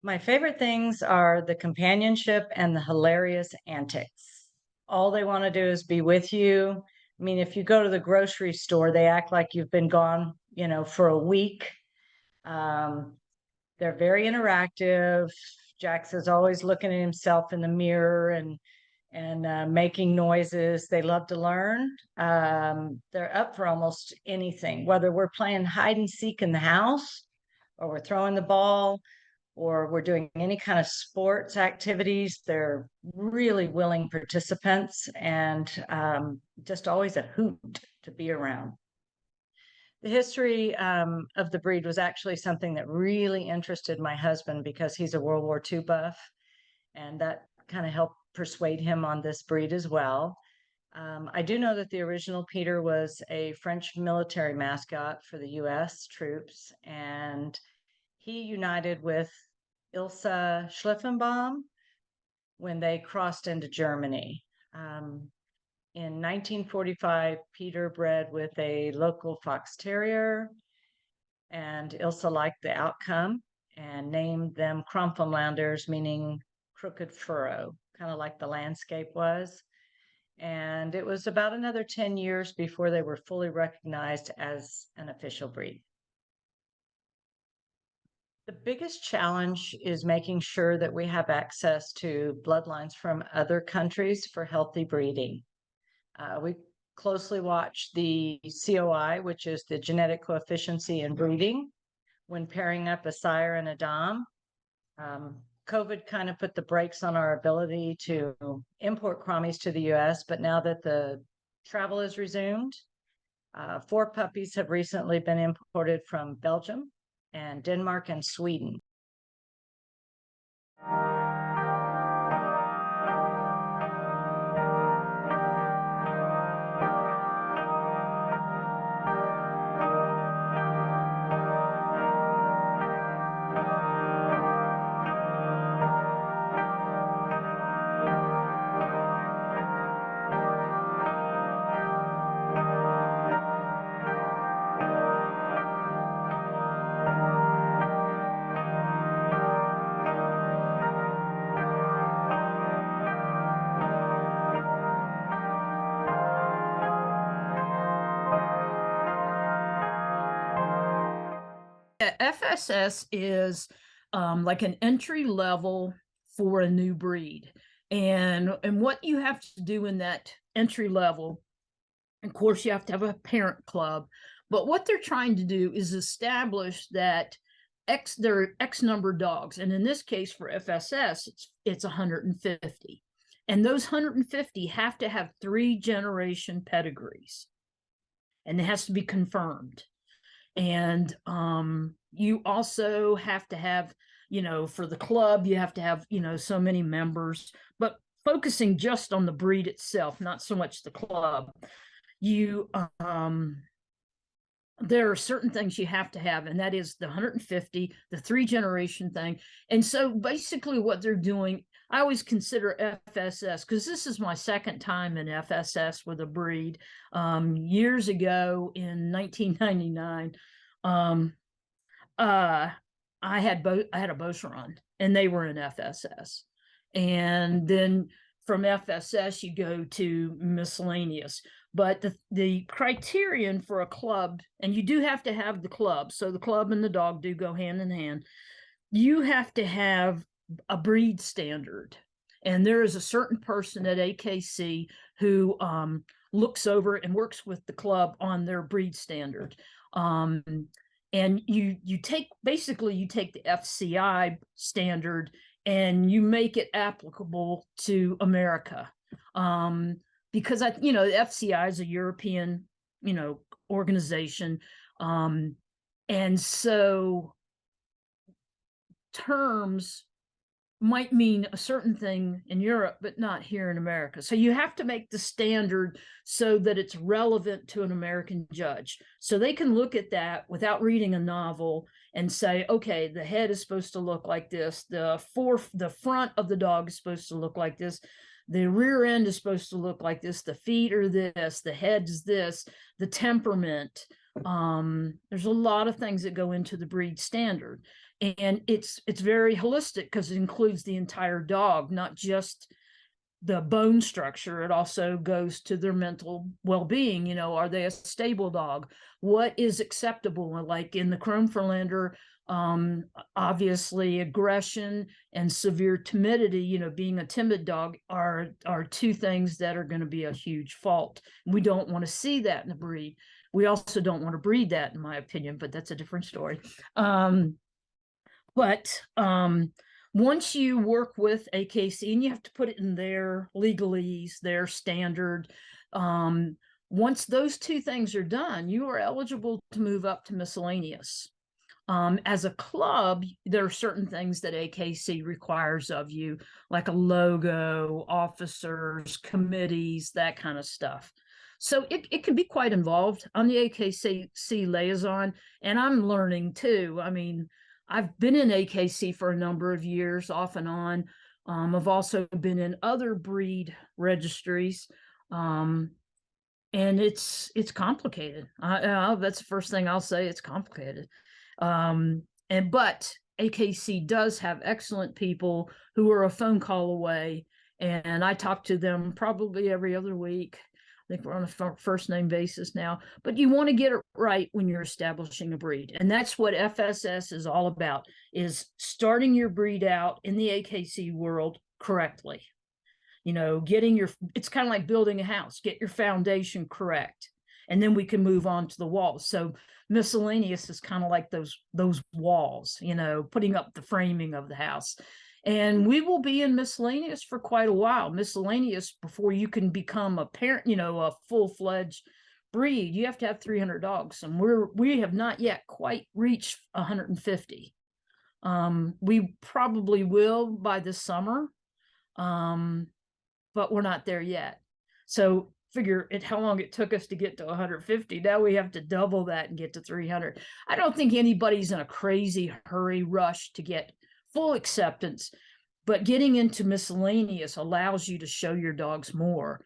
My favorite things are the companionship and the hilarious antics. All they want to do is be with you. I mean, if you go to the grocery store, they act like you've been gone, for a week. Um, they're very interactive. Jax is always looking at himself in the mirror and making noises. They love to learn. They're up for almost anything, whether we're playing hide and seek in the house or we're throwing the ball or we're doing any kind of sports activities. They're really willing participants and just always a hoot to be around. The history of the breed was actually something that really interested my husband because he's a World War II buff, and that kind of helped persuade him on this breed as well. I do know that the original Peter was a French military mascot for the US troops, and he united with Ilse Schlieffenbaum when they crossed into Germany. In 1945, Peter bred with a local fox terrier, and Ilse liked the outcome and named them Kromfohrlanders, meaning crooked furrow, kind of like the landscape was. And it was about another 10 years before they were fully recognized as an official breed. The biggest challenge is making sure that we have access to bloodlines from other countries for healthy breeding. We closely watch the COI, which is the genetic coefficient in breeding, when pairing up a sire and a dam. COVID kind of put the brakes on our ability to import Crommies to the US, but now that the travel is resumed, 4 puppies have recently been imported from Belgium and Denmark and Sweden. FSS is like an entry level for a new breed. And what you have to do in that entry level, of course, you have to have a parent club. But what they're trying to do is establish that there are X number of dogs. And in this case, for FSS, it's 150. And those 150 have to have 3-generation pedigrees. And it has to be confirmed. And you also have to have, for the club, you have to have, so many members. But focusing just on the breed itself, not so much the club, there are certain things you have to have, and that is the 150, the 3-generation thing. And so basically what they're doing, I always consider FSS, because this is my second time in FSS with a breed. Years ago in 1999, I had a Beaucheron, and they were in FSS. And then from FSS, you go to miscellaneous. But the criterion for a club, and you do have to have the club, so the club and the dog do go hand in hand. You have to have a breed standard. And there is a certain person at AKC who looks over and works with the club on their breed standard. And you take the FCI standard and you make it applicable to America. Because the FCI is a European, organization. And so terms might mean a certain thing in Europe, but not here in America. So you have to make the standard so that it's relevant to an American judge. So they can look at that without reading a novel and say, okay, the head is supposed to look like this. The front of the dog is supposed to look like this. The rear end is supposed to look like this. The feet are this. The head is this. The temperament, There's a lot of things that go into the breed standard, and it's very holistic because it includes the entire dog, not just the bone structure. It also goes to their mental well-being. You know, are they a stable dog? What is acceptable? Like in the Kromfohrlander, obviously aggression and severe timidity, you know, being a timid dog are two things that are going to be a huge fault. We don't want to see that in a breed. We also don't want to breed that, in my opinion, but that's a different story. But once you work with AKC, and you have to put it in their legalese, their standard, once those two things are done, you are eligible to move up to miscellaneous. As a club, there are certain things that AKC requires of you, like a logo, officers, committees, that kind of stuff. So it can be quite involved. I'm the AKC liaison, and I'm learning too. I mean, I've been in AKC for a number of years, off and on. I've also been in other breed registries, and it's complicated. That's the first thing I'll say. It's complicated. But AKC does have excellent people who are a phone call away, and I talk to them probably every other week. I think we're on a first name basis now, but you want to get it right when you're establishing a breed. And that's what FSS is all about, is starting your breed out in the AKC world correctly. You know, it's kind of like building a house, get your foundation correct, and then we can move on to the walls. So miscellaneous is kind of like those walls, you know, putting up the framing of the house. And we will be in miscellaneous for quite a while. Miscellaneous, before you can become a parent, you know, a full-fledged breed, you have to have 300 dogs, and we have not yet quite reached 150. We probably will by this summer, but we're not there yet. So figure how long it took us to get to 150. Now we have to double that and get to 300. I don't think anybody's in a crazy hurry rush to get full acceptance, but getting into miscellaneous allows you to show your dogs more.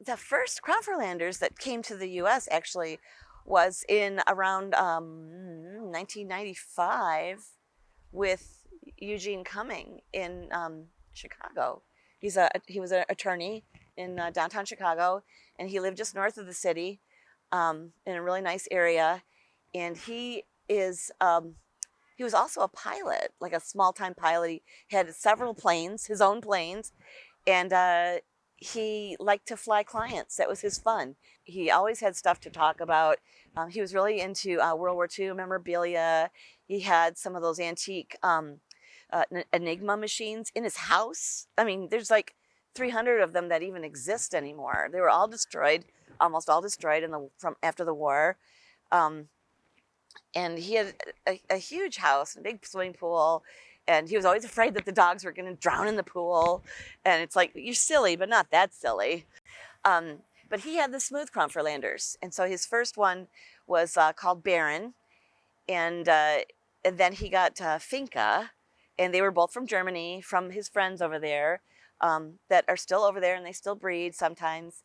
The first Kromfohrlanders that came to the U.S. actually was in around 1995 with Eugene Cumming in Chicago. He was an attorney in downtown Chicago, and he lived just north of the city, in a really nice area. And he was also a pilot, like a small-time pilot. He had several planes, his own planes, and he liked to fly clients. That was his fun. He always had stuff to talk about. He was really into World War II memorabilia. He had some of those antique Enigma machines in his house. I mean, there's like 300 of them that even exist anymore. They were all destroyed, almost all destroyed from after the war. And he had a huge house, a big swimming pool, and he was always afraid that the dogs were going to drown in the pool. And it's like, you're silly, but not that silly. But he had the smooth Kromfohrlanders, and so his first one was called Baron, and then he got Finca, and they were both from Germany, from his friends over there, that are still over there, and they still breed sometimes.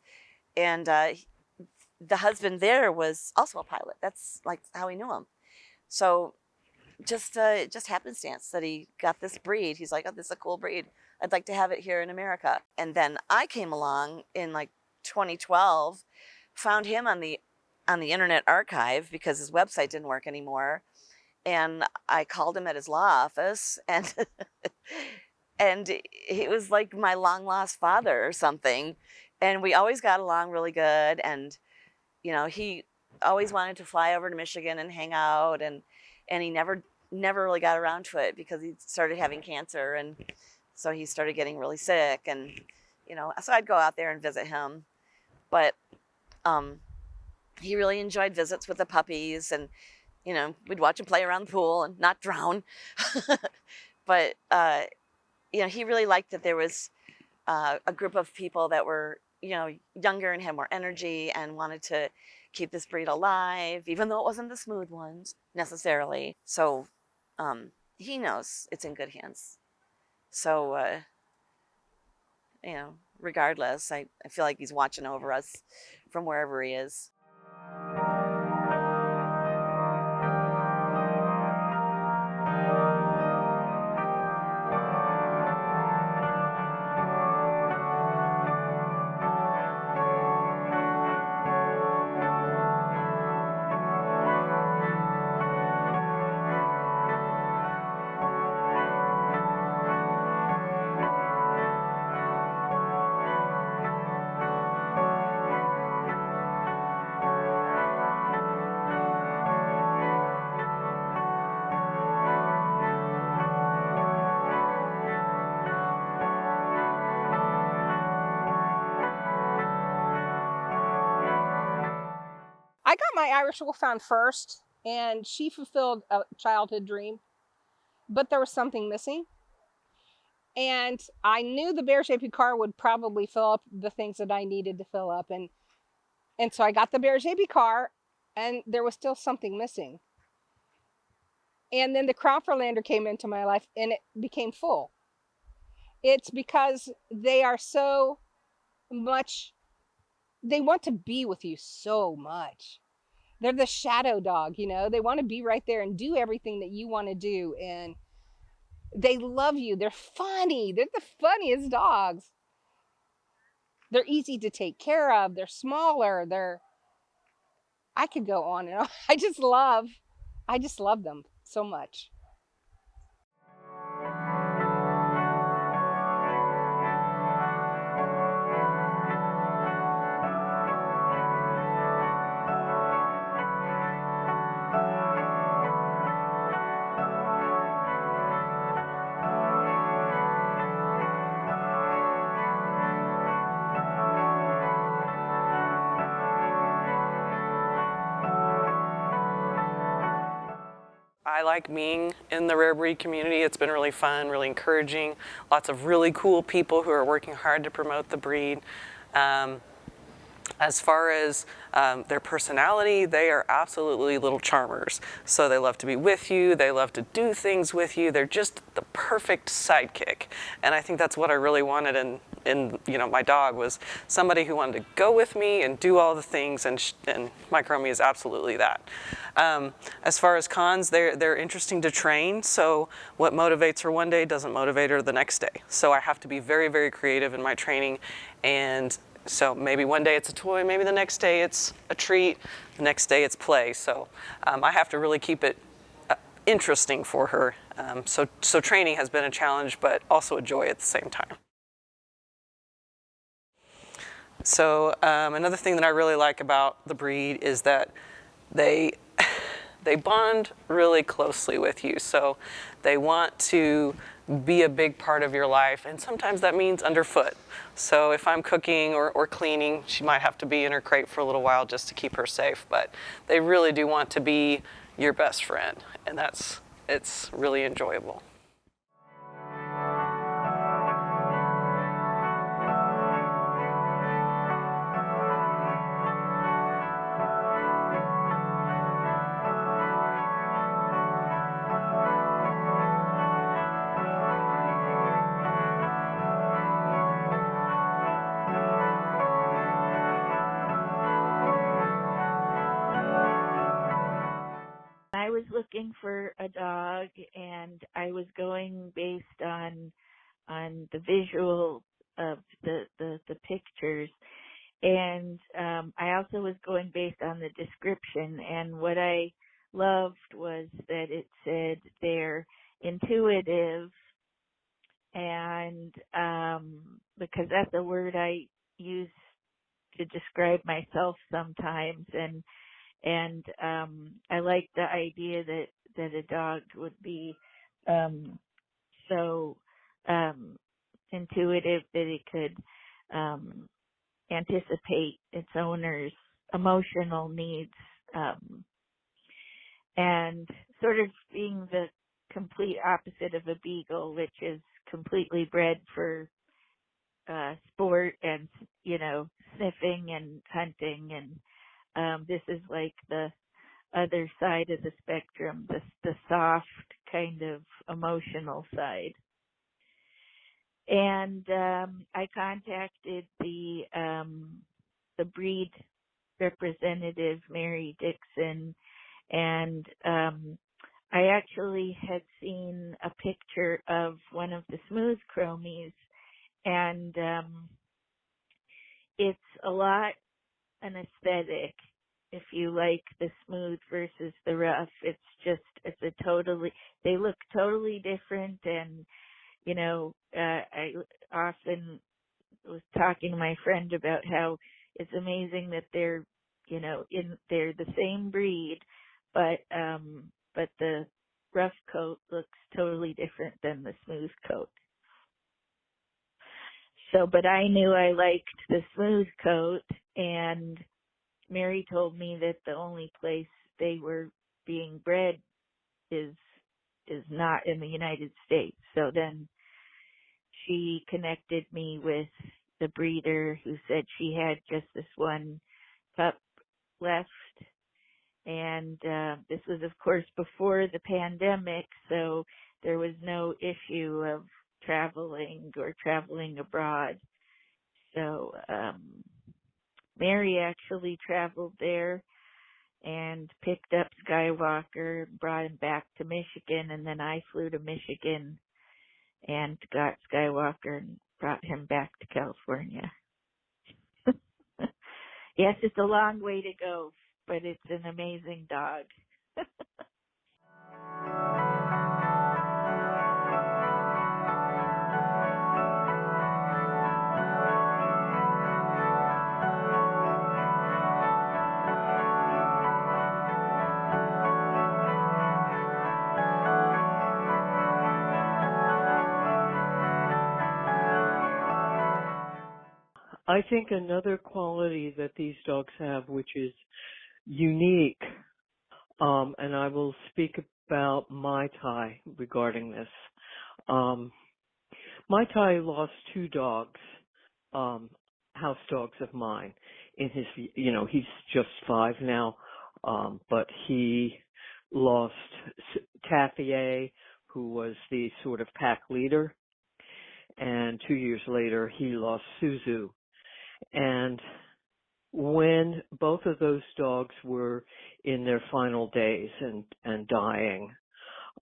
And the husband there was also a pilot. That's like how he knew him. So just happenstance that he got this breed. He's like, oh, this is a cool breed. I'd like to have it here in America. And then I came along in like 2012, found him on the Internet Archive because his website didn't work anymore. And I called him at his law office, and and he was like my long lost father or something. And we always got along really good. And you know, he always wanted to fly over to Michigan and hang out, and he never really got around to it because he started having cancer, and so he started getting really sick, and you know, so I'd go out there and visit him, but um, he really enjoyed visits with the puppies, and you know, we'd watch him play around the pool and not drown. But you know, he really liked that there was a group of people that were, you know, younger and had more energy and wanted to keep this breed alive, even though it wasn't the smooth ones necessarily. So he knows it's in good hands. So, you know, regardless, I feel like he's watching over us from wherever he is. I got my Irish Wolfhound first, and she fulfilled a childhood dream, but there was something missing. And I knew the bear shaped car would probably fill up the things that I needed to fill up. And so I got the bear shaped car, and there was still something missing. And then the Kromfohrlander came into my life, and it became full. It's because they are so much, they want to be with you so much. They're the shadow dog, you know, they want to be right there and do everything that you want to do. And they love you. They're funny. They're the funniest dogs. They're easy to take care of. They're smaller. I could go on and on. I just love them so much. I like being in the rare breed community. It's been really fun, really encouraging. Lots of really cool people who are working hard to promote the breed. As far as their personality, they are absolutely little charmers. So they love to be with you. They love to do things with you. They're just the perfect sidekick. And I think that's what I really wanted in you know, my dog, was somebody who wanted to go with me and do all the things. And my Chromie is absolutely that. As far as cons, they're interesting to train. So what motivates her one day doesn't motivate her the next day. So I have to be very, very creative in my training. And so maybe one day it's a toy, maybe the next day it's a treat, the next day it's play. So I have to really keep it interesting for her. So training has been a challenge, but also a joy at the same time. So another thing that I really like about the breed is that they bond really closely with you. So they want to be a big part of your life, and sometimes that means underfoot. So if I'm cooking or cleaning, she might have to be in her crate for a little while just to keep her safe, but they really do want to be your best friend, and it's really enjoyable. I was looking for a dog, and I was going based on the visual of the pictures, and I also was going based on the description. And what I loved was that it said they're intuitive, and because that's a word I use to describe myself sometimes, and I like the idea that a dog would be so intuitive that it could anticipate its owner's emotional needs, and sort of being the complete opposite of a beagle, which is completely bred for sport and, sniffing and hunting. And this is like the other side of the spectrum, the soft kind of emotional side. And I contacted the breed representative, Mary Dixon, and I actually had seen a picture of one of the smooth chromies, and it's a lot an aesthetic. If you like the smooth versus the rough, they look totally different. And, I often was talking to my friend about how it's amazing that they're the same breed, but the rough coat looks totally different than the smooth coat. So, but I knew I liked the smooth coat, and Mary told me that the only place they were being bred is not in the United States. So then she connected me with the breeder, who said she had just this one pup left. And this was, of course, before the pandemic, so there was no issue of traveling abroad. So Mary actually traveled there and picked up Skywalker, brought him back to Michigan, and then I flew to Michigan and got Skywalker and brought him back to California. Yes, it's a long way to go, but it's an amazing dog. I think another quality that these dogs have, which is unique, and I will speak about Mai Tai regarding this. Mai Tai lost two dogs, house dogs of mine. In his, he's just 5 now, but he lost Taffy, who was the sort of pack leader, and 2 years later he lost Suzu. And when both of those dogs were in their final days and dying,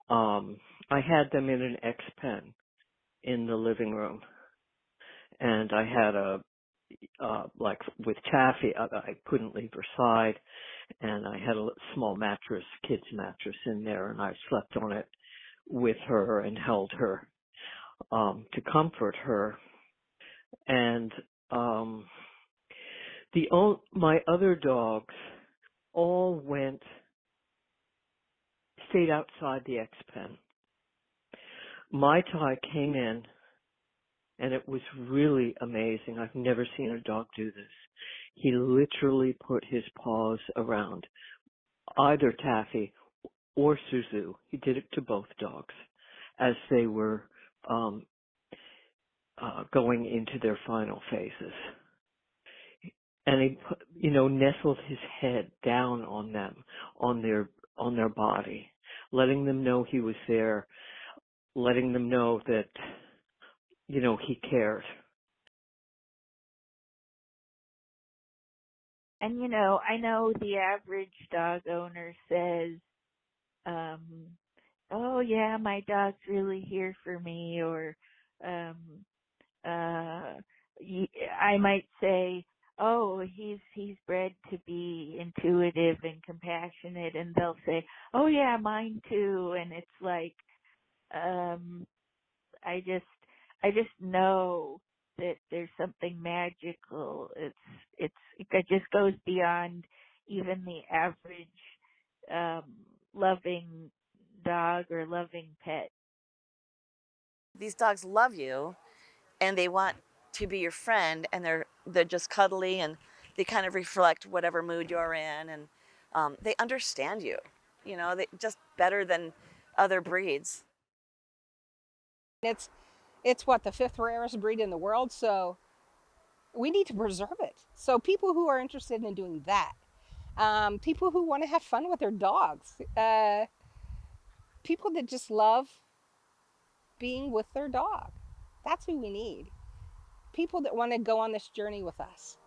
I had them in an X-pen in the living room. And I had like with Taffy, I couldn't leave her side, and I had a small mattress, kid's mattress in there, and I slept on it with her and held her to comfort her. And my other dogs all stayed outside the X-pen. Mai Tai came in, and it was really amazing. I've never seen a dog do this. He literally put his paws around either Taffy or Suzu. He did it to both dogs as they were going into their final phases. And he, nestled his head down on them, on their body, letting them know he was there, letting them know that, he cared. And, I know the average dog owner says, oh yeah, my dog's really here for me, or, I might say, oh, he's bred to be intuitive and compassionate, and they'll say, oh yeah, mine too. And it's like, I just know that there's something magical. It just goes beyond even the average loving dog or loving pet. These dogs love you and they want to be your friend, and they're just cuddly, and they kind of reflect whatever mood you're in, and they understand you, they just better than other breeds. It's what, the fifth rarest breed in the world, so we need to preserve it. So people who are interested in doing that, people who want to have fun with their dogs, people that just love being with their dog, that's who we need. People that want to go on this journey with us.